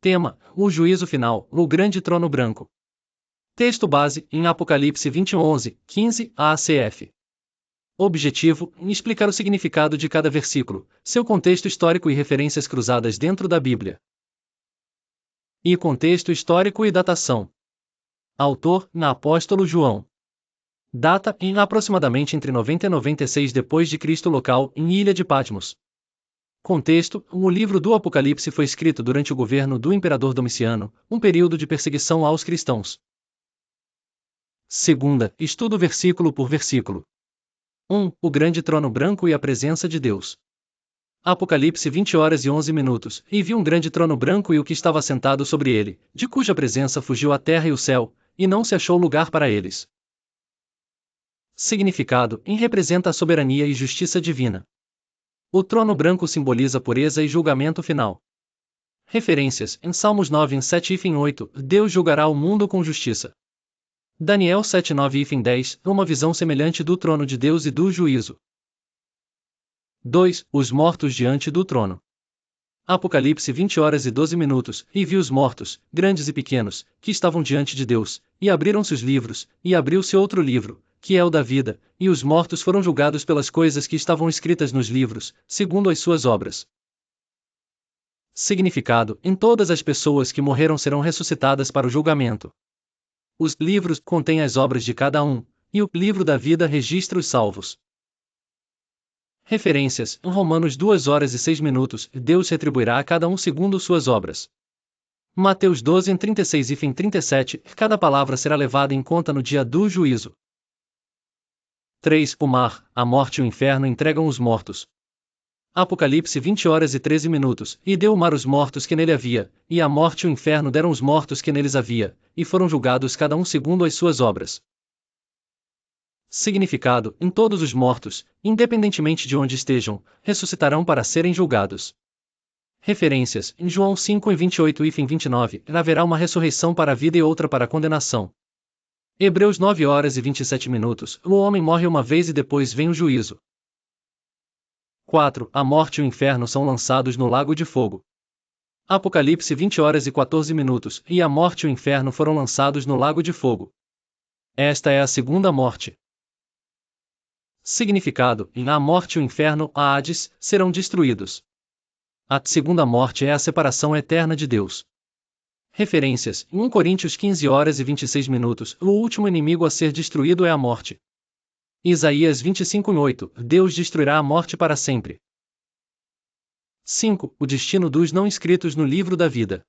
Tema: o juízo final, o grande trono branco. Texto base, em Apocalipse 21:11, 15 a cf. Objetivo: explicar o significado de cada versículo, seu contexto histórico e referências cruzadas dentro da Bíblia. E contexto histórico e datação. Autor: Apóstolo João. Data: em aproximadamente entre 90 e 96 d.C. Local: em Ilha de Patmos. Contexto: o livro do Apocalipse foi escrito durante o governo do imperador Domiciano, um período de perseguição aos cristãos. Segunda, estudo versículo por versículo. 1. O grande trono branco e a presença de Deus. Apocalipse 20h11. E vi um grande trono branco e o que estava sentado sobre ele, de cuja presença fugiu a terra e o céu, e não se achou lugar para eles. Significado: representa a soberania e justiça divina. O trono branco simboliza pureza e julgamento final. Referências: em Salmos 9:7-8, Deus julgará o mundo com justiça. Daniel 7:9-10, uma visão semelhante do trono de Deus e do juízo. 2. Os mortos diante do trono. Apocalipse 20h12. E vi os mortos, grandes e pequenos, que estavam diante de Deus, e abriram-se os livros, e abriu-se outro livro, que é o da vida, e os mortos foram julgados pelas coisas que estavam escritas nos livros, segundo as suas obras. Significado: em todas as pessoas que morreram serão ressuscitadas para o julgamento. Os livros contêm as obras de cada um, e o livro da vida registra os salvos. Referências: em Romanos 2h06, Deus retribuirá a cada um segundo suas obras. Mateus 12:36-37, cada palavra será levada em conta no dia do juízo. 3. O mar, a morte e o inferno entregam os mortos. Apocalipse 20h13, e deu o mar os mortos que nele havia, e a morte e o inferno deram os mortos que neles havia, e foram julgados cada um segundo as suas obras. Significado: em todos os mortos, independentemente de onde estejam, ressuscitarão para serem julgados. Referências: em João 5:28-29, haverá uma ressurreição para a vida e outra para a condenação. Hebreus 9h27, o homem morre uma vez e depois vem o juízo. 4. A morte e o inferno são lançados no lago de fogo. Apocalipse 20h14, e a morte e o inferno foram lançados no lago de fogo. Esta é a segunda morte. Significado: a morte e o inferno, a Hades, serão destruídos. A segunda morte é a separação eterna de Deus. Referências: em 1 Coríntios 15h26, o último inimigo a ser destruído é a morte. Isaías 25:8, Deus destruirá a morte para sempre. 5. O destino dos não inscritos no livro da vida.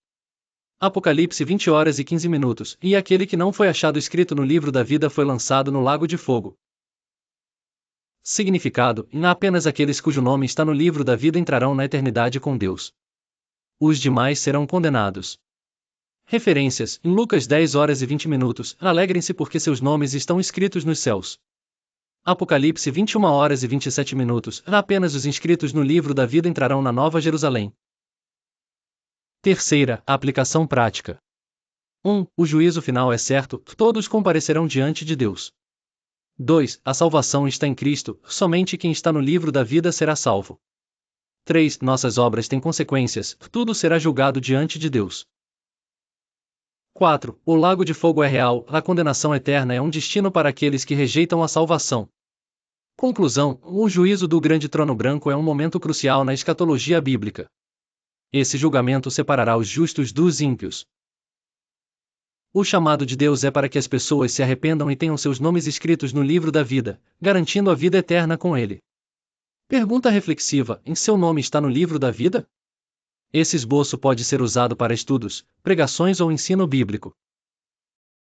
Apocalipse 20h15, e aquele que não foi achado escrito no livro da vida foi lançado no lago de fogo. Significado: apenas aqueles cujo nome está no livro da vida entrarão na eternidade com Deus. Os demais serão condenados. Referências: em Lucas 10h20, alegrem-se porque seus nomes estão escritos nos céus. Apocalipse 21h27, apenas os inscritos no livro da vida entrarão na Nova Jerusalém. Terceira, aplicação prática. 1. O juízo final é certo, todos comparecerão diante de Deus. 2. A salvação está em Cristo, somente quem está no livro da vida será salvo. 3. Nossas obras têm consequências, tudo será julgado diante de Deus. 4. O lago de fogo é real, a condenação eterna é um destino para aqueles que rejeitam a salvação. Conclusão: o juízo do grande trono branco é um momento crucial na escatologia bíblica. Esse julgamento separará os justos dos ímpios. O chamado de Deus é para que as pessoas se arrependam e tenham seus nomes escritos no livro da vida, garantindo a vida eterna com ele. Pergunta reflexiva: em seu nome está no livro da vida? Esse esboço pode ser usado para estudos, pregações ou ensino bíblico.